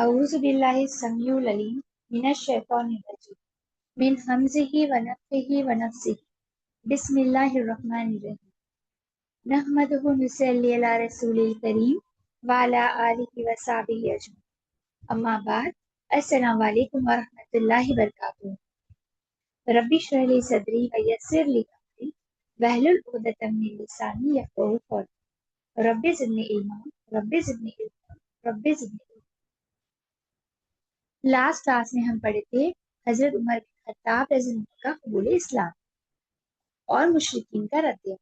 اعوذ باللہ السمیع العلیم من الشیطان الرجیم من حمزہ ونفخہ ونفثہ بسم اللہ الرحمن الرحیم نحمدہ ونصلی علی رسول الکریم وعلی آلہ وصحبہ اجمعین اما بعد السلام علیکم ورحمۃ اللہ وبرکاتہ رب اشرح لی صدری ویسر لی امری واحلل عقدۃ من لسانی یفقہوا قولی رب زدنی علما رب زدنی علما رب زدنی علما۔ لاسٹ کلاس میں ہم پڑھے تھے حضرت عمر بن خطاب رضی اللہ عنہ کا قبول اسلام اور مشرکین کا رد عمل۔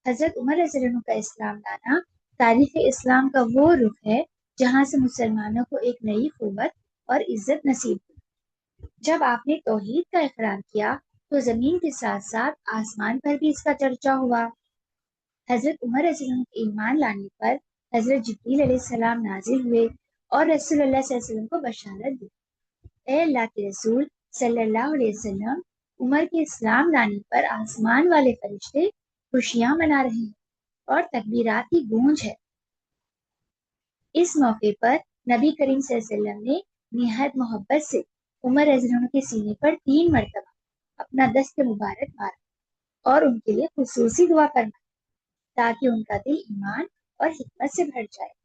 حضرت عمر رضی اللہ عنہ کا اسلام لانا تاریخ اسلام کا وہ رخ ہے جہاں سے مسلمانوں کو ایک نئی قوت اور عزت نصیب ہوئی۔ جب آپ نے توحید کا اقرار کیا تو زمین کے ساتھ ساتھ آسمان پر بھی اس کا چرچا ہوا۔ حضرت عمر رضی اللہ عنہ کے ایمان لانے پر حضرت جبریل علیہ السلام نازل ہوئے اور رسول اللہ صلی اللہ علیہ وسلم کو بشارت دی، اے اللہ کے رسول صلی اللہ علیہ وسلم، عمر کے اسلام لانے پر آسمان والے فرشتے خوشیاں منا رہے ہیں اور تکبیرات کی گونج ہے۔ اس موقع پر نبی کریم صلی اللہ علیہ وسلم نے نہایت محبت سے عمر رضی اللہ عنہ کے سینے پر 3 مرتبہ اپنا دست مبارک مارا اور ان کے لیے خصوصی دعا فرمائی تاکہ ان کا دل ایمان اور حکمت سے بھر جائے۔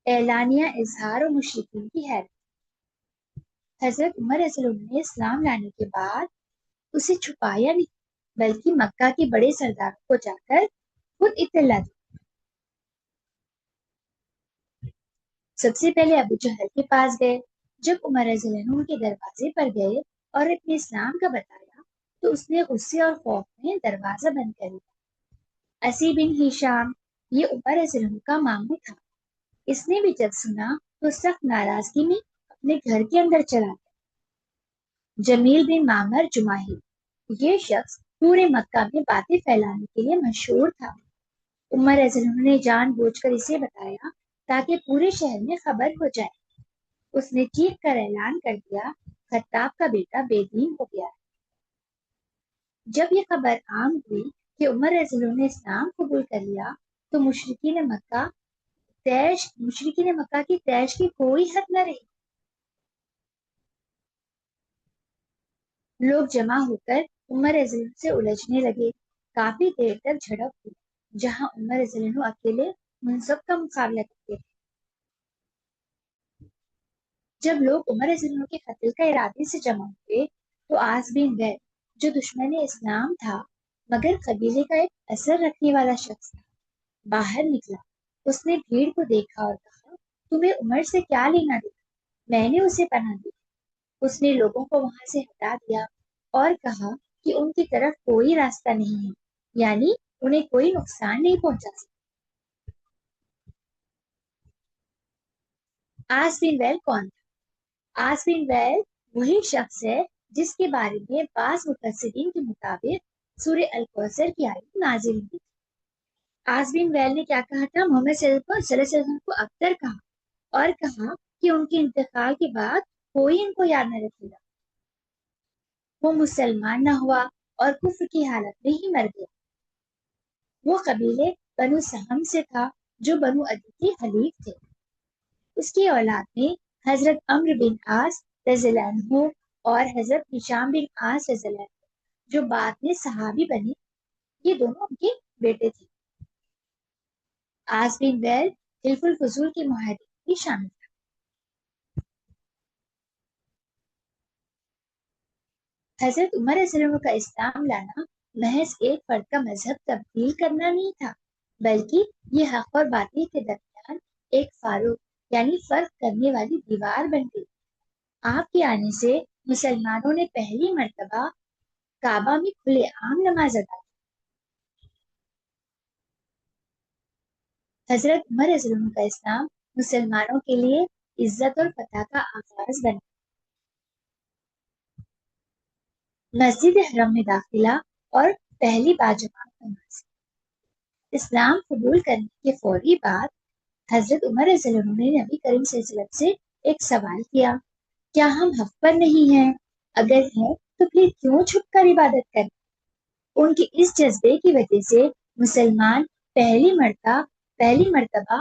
اعلانیہ اظہار و مشرکین کی حیرت۔ حضرت عمر رضی اللہ عنہ نے اسلام لانے کے بعد اسے چھپایا نہیں بلکہ مکہ کے بڑے سرداروں کو جا کر خود اطلاع دی۔ سب سے پہلے ابو جہل کے پاس گئے۔ جب عمر رضی اللہ عنہ کے دروازے پر گئے اور اپنے اسلام کا بتایا تو اس نے غصے اور خوف میں دروازہ بند کر دیا۔ اسی بن ہشام، یہ عمر رضی اللہ عنہ کا ماموں تھا، اس نے بھی جب سنا تو سخت ناراضگی میں اپنے گھر کے اندر چلا گیا۔ جمیل بن معمر جماحی، یہ شخص پورے مکہ میں باتیں پھیلانے کے لیے مشہور تھا۔ عمر رضی اللہ عنہ نے جان بوجھ کر اسے بتایا تاکہ پورے شہر میں خبر ہو جائے۔ اس نے چیخ کر اعلان کر دیا، خطاب کا بیٹا بے دین ہو گیا ہے۔ جب یہ خبر عام ہوئی کہ عمر رضی اللہ عنہ نے اسلام قبول کر لیا تو مشرکین مکہ کی تیش کی کوئی حد نہ رہی۔ لوگ جمع ہو کر عمر رضی اللہ عنہ سے الجھنے لگے۔ کافی دیر تک جھڑپ ہوئی جہاں عمر رضی اللہ عنہ اکیلے منصب کا مقابلہ کرتے تھے۔ جب لوگ عمر رضی اللہ عنہ کے قتل کا ارادے سے جمع ہوئے تو عاص بن وائل، جو دشمن اسلام تھا مگر قبیلے کا ایک اثر رکھنے والا شخص تھا، باہر نکلا۔ اس نے بھیڑ کو دیکھا اور کہا، تمہیں عمر سے کیا لینا دینا؟ میں نے اسے پناہ دی۔ اس نے لوگوں کو وہاں سے ہٹا دیا اور کہا کہ ان کی طرف کوئی راستہ نہیں ہے، یعنی انہیں کوئی نقصان نہیں پہنچا سکتا۔ عاص بن وائل کون تھا؟ عاص بن وائل وہی شخص ہے جس کے بارے میں بعض مفسرین کے مطابق سورہ الکوثر کی آیت نازل ہوئی۔ عاص بن وائل نے کیا کہا تھا؟ محمد صلی اللہ علیہ وسلم کو ابتر کہا اور کہا کہ ان کے انتقال کے بعد کوئی ان کو یاد نہ رکھے گا۔ وہ مسلمان نہ ہوا اور کفر کی حالت میں ہی مر گیا۔ وہ قبیلے بنو سہم سے تھا جو بنو عدی کے حلیف تھے۔ اس کی اولاد میں حضرت عمرو بن عاص رضی اللہ عنہ اور حضرت ہشام بن عاص رضی اللہ عنہ جو بعد میں صحابی بنے، یہ دونوں ان کے بیٹے تھے۔ عاص بن وائل حلف الفضول کے معاہدے بھی شامل تھا۔ حضرت عمر رضی اللہ عنہ کا اسلام لانا محض ایک فرد کا مذہب تبدیل کرنا نہیں تھا، بلکہ یہ حق اور باطل کے درمیان ایک فاروق یعنی فرق کرنے والی دیوار بن گئی۔ آپ کے آنے سے مسلمانوں نے پہلی مرتبہ کعبہ میں کھلے عام نماز ادا کی۔ حضرت عمر رضی اللہ عنہ کا اسلام مسلمانوں کے لیے عزت اور فتح کا آغاز بنا۔ مسجد حرم میں داخلہ اور پہلی باجماعت نماز۔ اسلام قبول کرنے کے فوری بعد حضرت عمر رضی اللہ عنہ نے نبی کریم صلی اللہ علیہ وسلم سے ایک سوال کیا، کیا ہم حق پر نہیں ہیں؟ اگر ہیں تو پھر کیوں چھپ کر عبادت کریں؟ ان کے اس جذبے کی وجہ سے مسلمان پہلی مرتبہ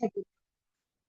30।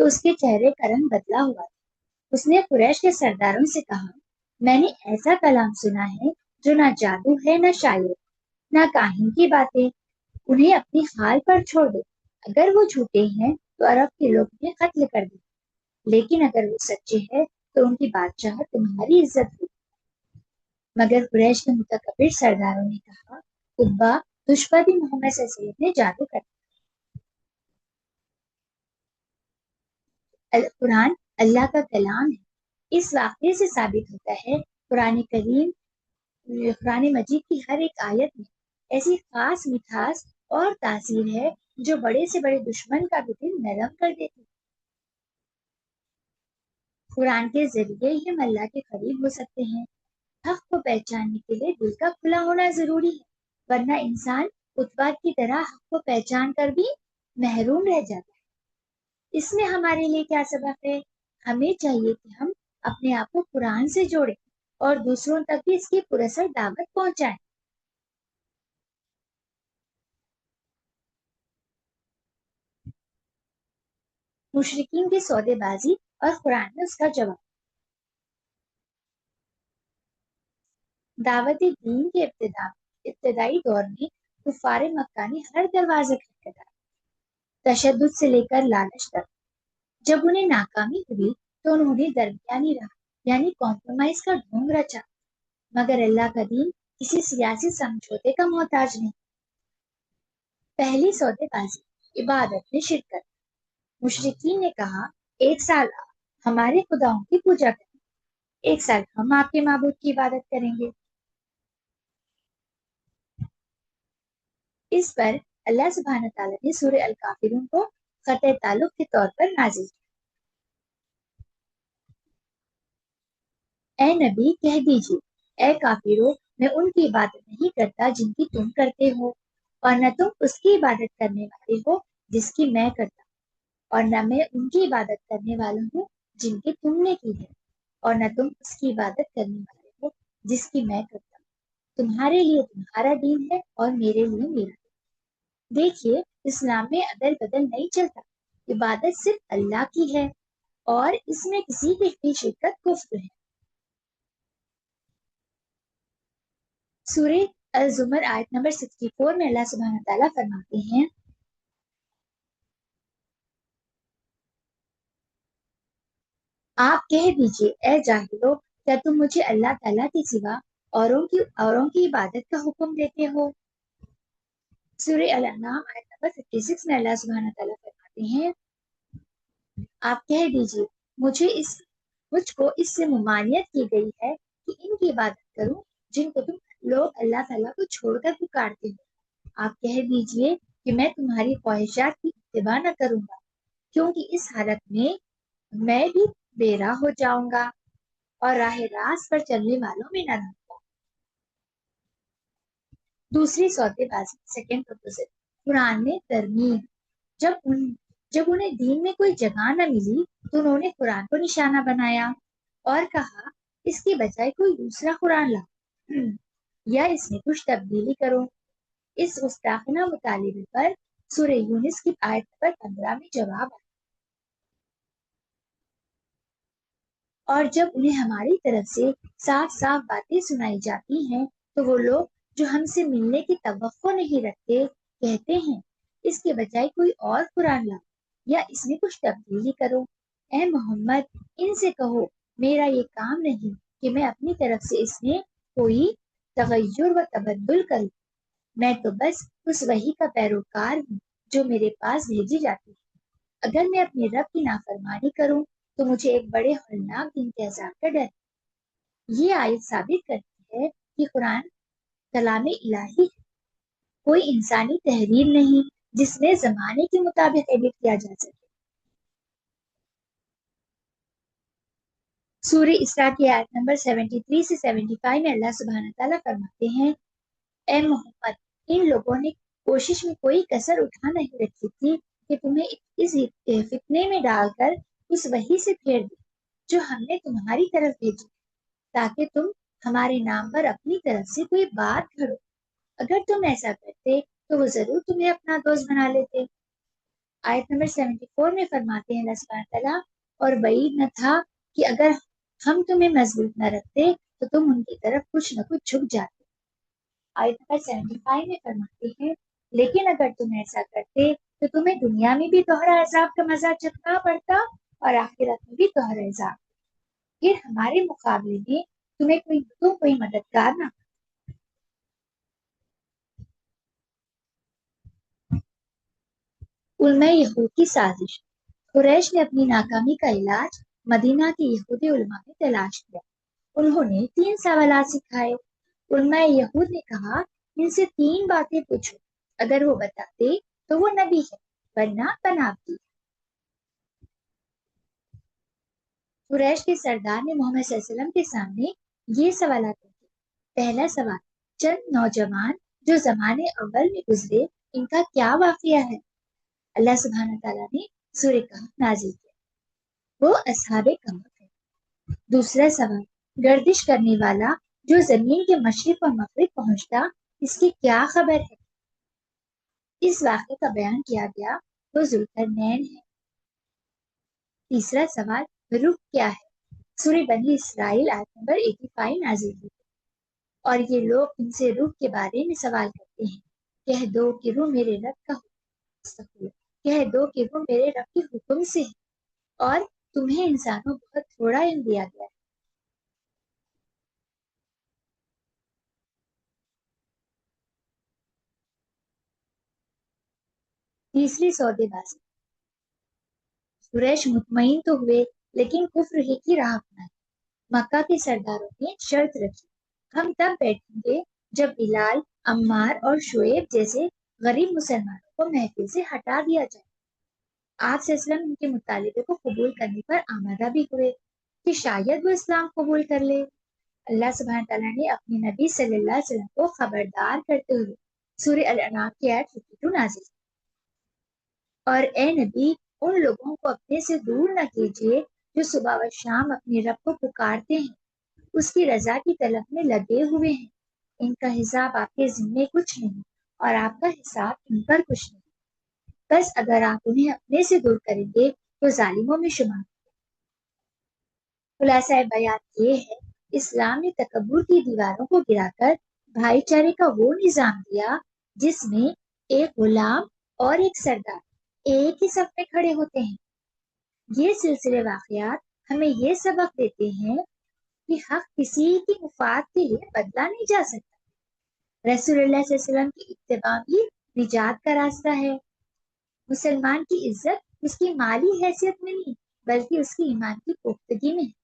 تو اس کے چہرے کا رنگ بدلا ہوا تھا۔ اس نے قریش کے سرداروں سے کہا، میں نے ایسا کلام سنا ہے جو نہ جادو ہے، نہ شاعر، نہ کاہن کی باتیں، انہیں اپنی حال پر چھوڑ دو۔ اگر وہ جھوٹے ہیں تو عرب کے لوگ انہیں قتل کر دیں، لیکن اگر وہ سچے ہیں تو ان کی بادشاہ تمہاری عزت ہوگی۔ مگر قریش کے متکبر سرداروں نے کہا، ابا، تجھ پر بھی محمد صلی اللہ علیہ وسلم نے جادو کر دیا۔ قرآن اللہ کا کلام ہے۔ اس واقعے سے ثابت ہوتا ہے قرآن مجید کی ہر ایک آیت میں ایسی خاص مٹھاس اور تاثیر ہے جو بڑے سے بڑے دشمن کا بھی دل نرم کر دیتی۔ قرآن کے ذریعے ہی ہم اللہ کے قریب ہو سکتے ہیں۔ حق کو پہچاننے کے لیے دل کا کھلا ہونا ضروری ہے، ورنہ انسان اتباع کی طرح حق کو پہچان کر بھی محروم رہ جاتا ہے۔ اس میں ہمارے لیے کیا سبق ہے؟ ہمیں چاہیے کہ ہم اپنے آپ کو قرآن سے جوڑیں اور دوسروں تک بھی اس کی پراثر دعوت پہنچائیں۔ مشرکین کی سودے بازی اور قرآن میں اس کا جواب۔ دعوت دین کے ابتدائی دور میں کفار مکہ نے ہر دروازے کھٹکھٹایا، تشدد سے لے کر لالچ تک۔ جب انہیں ناکامی ہوئی تو انہوں نے درمیانی راہ یعنی کمپرومائز کا ڈھونگ رچا، مگر اللہ کا دین کسی سیاسی سمجھوتے کا محتاج نہیں۔ پہلی سودے بازی عبادت میں شرکت۔ مشرکین نے کہا، ایک سال آپ ہمارے خداؤں کی پوجا کریں، ایک سال ہم آپ کے معبود کی عبادت کریں گے۔ اس پر اللہ سبحانہ تعالیٰ نے سورہ الکافرون کو قطع تعلق کے طور پر نازل کیا۔ اے نبی کہہ دیجیے، اے کافرو، میں ان کی عبادت نہیں کرتا جن کی تم کرتے ہو، اور نہ تم اس کی عبادت کرنے والے ہو جس کی میں کرتا ہوں، اور نہ میں ان کی عبادت کرنے والا ہوں جن کی تم نے کی ہے، اور نہ تم اس کی عبادت کرنے والے ہو جس کی میں کرتا ہوں۔ تمہارے لیے تمہارا دین ہے اور میرے لیے میرا دین۔ دیکھیے، اسلام میں عدل بدل نہیں چلتا، عبادت صرف اللہ کی ہے اور اس میں کسی کی بھی شرکت کفر ہے۔ سورہ الزمر آیت نمبر 64 میں اللہ سبحانہ تعالیٰ فرماتے ہیں، آپ کہہ دیجیے، اے جاہلو، کیا تم مجھے اللہ تعالیٰ کے سوا اوروں کی عبادت کا حکم دیتے ہو؟ سورہ الانعام آیت نمبر 56 میں اللہ سبحانہ تعالیٰ فرماتے ہیں، آپ کہہ دیجیے، مجھ کو اس سے ممانعت کی گئی ہے کہ ان کی عبادت کروں جن کو تم لوگ اللہ تعالیٰ کو چھوڑ کر پکارتے ہو۔ آپ کہہ دیجیے کہ میں تمہاری خواہشات کی اتباع نہ کروں گا، کیونکہ اس حالت میں بھی بے راہ ہو جاؤں گا اور راہ راست پر چلنے والوں میں نہ رہوں گا۔ دوسری سودے بازی، سیکنڈ پروپوزل، قرآن میں ترمیم۔ جب انہیں دین میں کوئی جگہ نہ ملی تو انہوں نے قرآن کو نشانہ بنایا اور کہا، اس کی بجائے کوئی دوسرا قرآن لاؤ یا اس میں کچھ تبدیلی کرو۔ اس گستاخانہ مطالبے پر سورہ یونس کی آیت نمبر 15 میں جواب آیا، اور جب انہیں ہماری طرف سے صاف صاف باتیں سنائی جاتی ہیں تو وہ لوگ جو ہم سے ملنے کی توقع نہیں رکھتے کہتے ہیں، اس کے بجائے کوئی اور قرآن لاؤ یا اس میں کچھ تبدیلی کرو۔ اے محمد، ان سے کہو، میرا یہ کام نہیں کہ میں اپنی طرف سے اس میں کوئی تغیر و تبدل کروں، میں تو بس اس وحی کا پیروکار ہوں جو میرے پاس بھیجی جاتی ہے۔ اگر میں اپنے رب کی نافرمانی کروں تو مجھے ایک بڑے ہولناک دن کے عذاب کا ڈر۔ یہ آیت ثابت کرتی ہے کہ قرآن کلام الہی ہے، کوئی انسانی تحریر نہیں جس میں زمانے کے مطابق ایڈٹ کیا جا سکے۔ سورہ اسراء کی آیت نمبر 73 سے 75 میں اللہ سبحانہ تعالیٰ فرماتے ہیں، اے محمد، ان لوگوں نے کوشش میں کوئی کسر اٹھا نہیں رکھی تھی کہ تمہیں اس فتنے میں ڈال کر اس وحی سے پھیر دے جو ہم نے تمہاری طرف بھیجی، تاکہ تم ہمارے نام پر اپنی طرف سے کوئی بات گھڑو۔ اگر تم ایسا کرتے تو وہ ضرور تمہیں اپنا دوست بنا لیتے۔ آیت نمبر 74 میں فرماتے ہیں اللہ سبحانہ تعالیٰ، اور بعید نہ تھا کہ اگر ہم تمہیں مضبوط نہ رکھتے تو تم ان کی طرف کچھ نہ کچھ جھک جاتے۔ آیت نمبر 75 میں فرماتے ہیں، لیکن اگر تم ایسا کرتے تو تمہیں دنیا میں بھی دوہرا عذاب کا مزہ چکھنا پڑتا اور آخرت میں بھی دوہرا عذاب، پھر ہمارے مقابلے میں تم کوئی مددگار نہ۔ علماء یہود کی سازش۔ قریش نے اپنی ناکامی کا علاج مدینہ کے یہودی علماء میں تلاش کیا۔ انہوں نے 3 سوالات سکھائے۔ علماء یہود نے کہا، ان سے 3 باتیں پوچھو، اگر وہ بتاتے تو وہ نبی ہے، ورنہ بناوٹی۔ قریش کے سردار نے محمد صلی اللہ علیہ وسلم کے سامنے یہ سوالات رکھے۔ پہلا سوال، چند نوجوان جو زمانے اول میں گزرے، ان کا کیا واقعہ ہے؟ اللہ سبحانہ تعالیٰ نے سورہ کہف نازل کیا، وہ اصحاب کہف ہے۔ دوسرا سوال، گردش کرنے والا جو زمین کے مشرق اور مغرب پہنچتا، اس کی کیا خبر ہے؟ اس واقعے کا بیان کیا گیا، وہ ذوالقرنین ہے۔ تیسرا سوال، رخ کیا ہے؟ سورہ بنی اسرائیل آیت نمبر 85 نازل ہوئی، اور یہ لوگ ان سے روح کے بارے میں سوال کرتے ہیں، کہہ دو کہ روح میرے رب کا کہہ دو کہ وہ میرے رب کے حکم سے ہے، اور تمہیں انسانوں بہت تھوڑا علم دیا گیا ہے۔ تیسری سودے بازی۔ قریش مطمئن تو ہوئے، لیکن کفر ہی کی راہ اپنائی۔ مکہ کے سرداروں نے شرط رکھی، ہم تب بیٹھیں گے جب بلال، عمار اور شعیب جیسے غریب مسلمانوں کو محفل سے ہٹا دیا جائے۔ آپ صلی اللہ علیہ وسلم ان کے مطالبے کو قبول کرنے پر آمادہ بھی ہوئے کہ شاید وہ اسلام قبول کر لے۔ اللہ سبحانہ تعالیٰ نے اپنے نبی صلی اللہ علیہ وسلم کو خبردار کرتے ہوئے سورہ الانعام کی آیت 52 نازل کی، اور اے نبی، ان لوگوں کو اپنے سے دور نہ کیجیے جو صبح و شام اپنے رب کو پکارتے ہیں، اس کی رضا کی طلب میں لگے ہوئے ہیں۔ ان کا حساب آپ کے ذمے کچھ نہیں، اور آپ کا حساب ان پر کچھ نہیں، بس اگر آپ انہیں اپنے سے دور کریں گے تو ظالموں میں شمار۔ خلاصہ بیان یہ ہے، اسلام نے تکبر کی دیواروں کو گرا کر بھائی چارے کا وہ نظام دیا جس میں ایک غلام اور ایک سردار ایک ہی صف میں کھڑے ہوتے ہیں۔ یہ سلسلے واقعات ہمیں یہ سبق دیتے ہیں کہ حق کسی کی مفاد کے لیے بدلا نہیں جا سکتا۔ رسول اللہ صلی اللہ علیہ وسلم کی اتباع بھی نجات کا راستہ ہے۔ مسلمان کی عزت اس کی مالی حیثیت میں نہیں، بلکہ اس کی ایمان کی پختگی میں ہے۔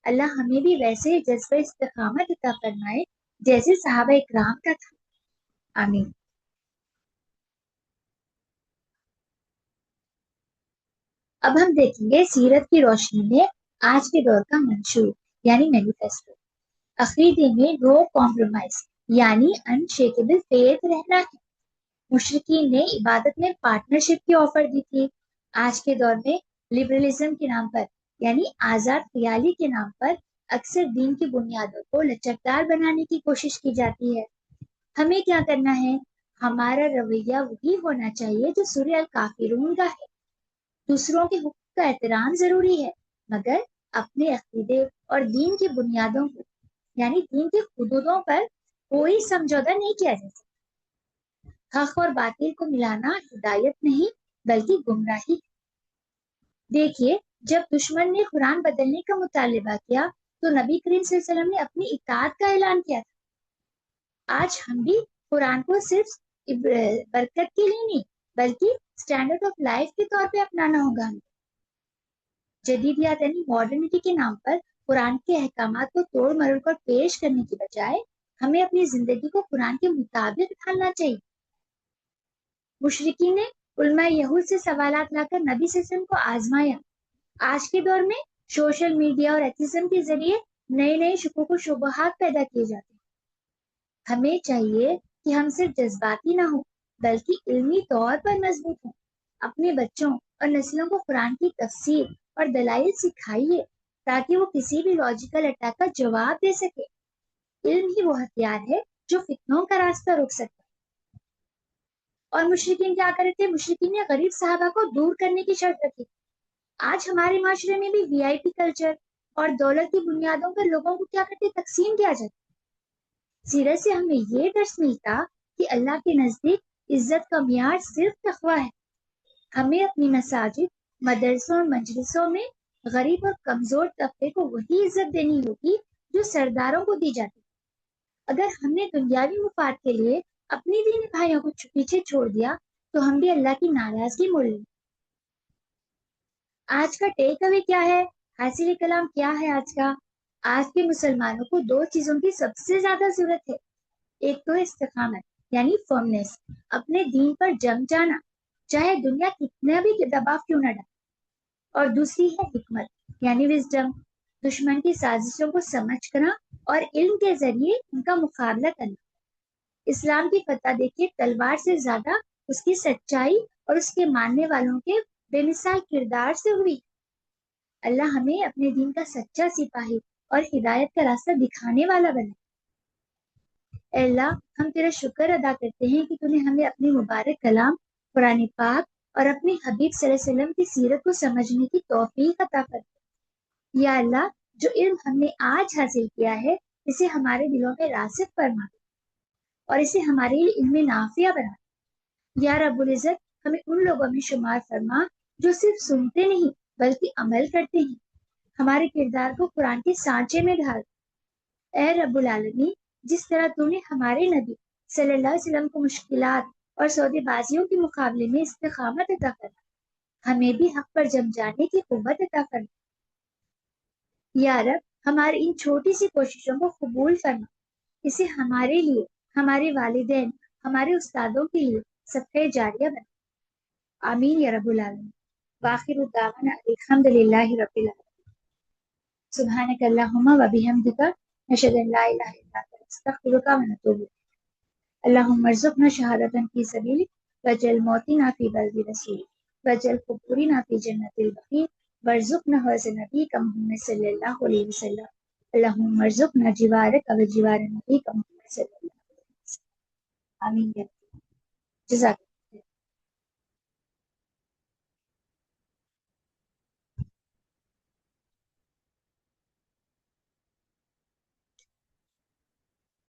اللہ ہمیں بھی ویسے جذبہ استقامت عطا فرمائے جیسے صحابہ اکرام کا تھا، آمین۔ اب ہم دیکھیں گے سیرت کی روشنی میں آج کے دور کا منشور یعنی مینیفیسٹو۔ عقیدے میں نو کمپرومائز یعنی انشیکیبل فیتھ رہنا ہے۔ مشرکین نے عبادت میں پارٹنرشپ کی آفر دی تھی۔ آج کے دور میں لبرلزم کے نام پر یعنی آزاد خیالی کے نام پر اکثر دین کی بنیادوں کو لچکدار بنانے کی کوشش کی جاتی ہے۔ ہمیں کیا کرنا ہے؟ ہمارا رویہ وہی ہونا چاہیے جو سورہ الکافرون کا ہے۔ دوسروں کے حقوق کا احترام ضروری ہے، مگر اپنے عقیدے اور دین کی بنیادوں کو یعنی دین کے حدودوں پر کوئی سمجھوتہ نہیں کیا جا سکتا۔ حق اور باطل کو ملانا ہدایت نہیں بلکہ گمراہی۔ دیکھیے، جب دشمن نے قرآن بدلنے کا مطالبہ کیا تو نبی کریم صلی اللہ علیہ وسلم نے اپنی اطاعت کا اعلان کیا تھا۔ آج ہم بھی قرآن کو صرف برکت کے لیے نہیں بلکہ اسٹینڈرڈ آف لائف کے طور پہ اپنانا ہوگا۔ جدیدیت یعنی ماڈرنٹی کے نام پر قرآن کے احکامات کو توڑ مروڑ کر پیش کرنے کی بجائے ہمیں اپنی زندگی کو قرآن کے مطابق ڈھالنا چاہیے۔ مشرکین نے علماء یہود سے سوالات لا کر نبی صلی اللہ علیہ وسلم کو آزمایا۔ آج کے دور میں سوشل میڈیا اور ایتھیزم کے ذریعے نئے نئے شکوک و شبہات پیدا کیے جاتے ہیں۔ ہمیں چاہیے کہ ہم صرف جذباتی نہ ہوں بلکہ علمی طور پر مضبوط ہوں۔ اپنے بچوں اور نسلوں کو قرآن کی تفسیر اور دلائل سکھائیے تاکہ وہ کسی بھی لاجیکل اٹیک کا جواب دے سکے۔ علم ہی وہ ہتھیار ہے جو فتنوں کا راستہ روک سکتا ہے۔ اور مشرکین کیا کرتے تھے؟ مشرکین نے غریب صحابہ کو دور کرنے کی شرط رکھی. آج ہمارے معاشرے میں بھی وی آئی پی کلچر اور دولت کی بنیادوں پر لوگوں کو کیا کرتے؟ تقسیم کیا جاتا. سیرت سے ہمیں یہ درس ملتا کہ اللہ کے نزدیک عزت کا معیار صرف تقویٰ ہے. ہمیں اپنی مساجد، مدرسوں اور مجلسوں میں غریب اور کمزور طبقے کو وہی عزت دینی ہوگی جو سرداروں کو دی جاتی. اگر ہم نے دنیاوی مفاد کے لیے اپنی دینی بھائیوں کو پیچھے چھوڑ دیا تو ہم بھی اللہ کی ناراضگی مول لیں. آج کا ٹیک اوے کیا ہے؟ حاصل کلام کیا ہے آج کا؟ آج کے مسلمانوں کو دو چیزوں کی سب سے زیادہ ضرورت ہے. ایک تو استقامت یعنی فرمنس، اپنے دین پر جم جانا چاہے دنیا کتنا بھی دباؤ کیوں نہ ڈالے. اور دوسری ہے حکمت یعنی وزڈم، دشمن کی سازشوں کو سمجھ کرنا اور علم کے ذریعے ان کا مقابلہ کرنا. اسلام کی فتح دیکھیے تلوار سے زیادہ اس کی سچائی اور اس کے ماننے والوں کے بے مثال کردار سے ہوئی. اللہ ہمیں اپنے دین کا سچا سپاہی اور ہدایت کا راستہ دکھانے والا بنے. اے اللہ، ہم تیرا شکر ادا کرتے ہیں کہ تو نے ہمیں اپنی مبارک کلام قرآن پاک اور اپنے حبیب صلی اللہ علیہ وسلم کی سیرت کو سمجھنے کی توفیق عطا کر. یا اللہ، جو علم ہم نے آج حاصل کیا ہے اسے ہمارے دلوں میں راسخ فرما اور اسے ہمارے علم نافع بنا. یا رب العزت، ہمیں ان لوگوں میں شمار فرما جو صرف سنتے نہیں بلکہ عمل کرتے ہیں. ہمارے کردار کو قرآن کے سانچے میں ڈھال. اے رب العالمین، جس طرح تو نے ہمارے نبی صلی اللہ علیہ وسلم کو مشکلات اور سودے بازیوں کے مقابلے میں استقامت عطا کرنا، ہمیں بھی حق پر جم جانے کی قوت عطا کرنا. یا رب، ہماری ان چھوٹی سی کوششوں کو قبول فرما، اسے ہمارے لیے، ہمارے والدین، ہمارے استادوں کے لیے صدقہ جاریہ بنا. آمین یا رب العالمین. وآخر دعوانا الحمدللہ رب العالمین. سبحانک اللہم و بحمدک، نشہد ان لا الہ الا انت، نستغفرک و نتوب الیک. اللہم ارزقنا شہادۃ فی سبیلک واجعل موتنا فی بلد رسولک واجعل قبورنا فی جنت البقیع وارزقنا حوض نبیک محمد صلی اللہ علیہ وسلم. اللہم ارزقنا جوارک و جوار نبیک محمد صلی اللہ علیہ وسلم. آمین. جزاک